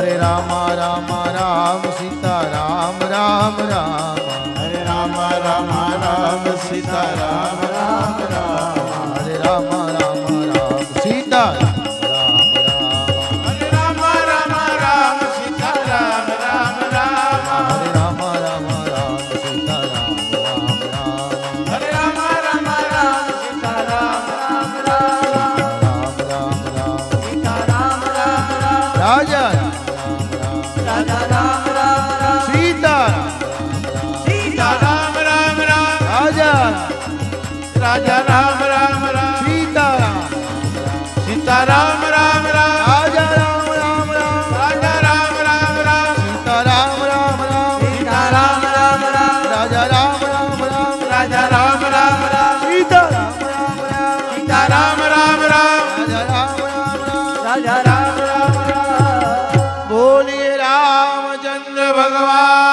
हरे राम राम राम सीता राम राम राम हरे राम राम राम सीता राम राम राम हरे राम राम राम सीता राम राम हरे राम राम राम सीता राम राम राम हरे राम राम राम सीता राम राम राम हरे राम राम राम सीता राम राम राम राम राम राम सीता राम राम राम राजा राजा राम राम राम सीता सीता राम राम राम राजा राजा राम राम राम सीता सीता राम राम राम राजा राम राम राम राजा राम राम राम सीता राम राम राम सीता राम राम राम राजा राम राम राम राजा राम राम राम सीता राम राम राम सीता राम राम राम राजा राम राम राम राजा राम राम राम बोलिए रामचंद्र भगवान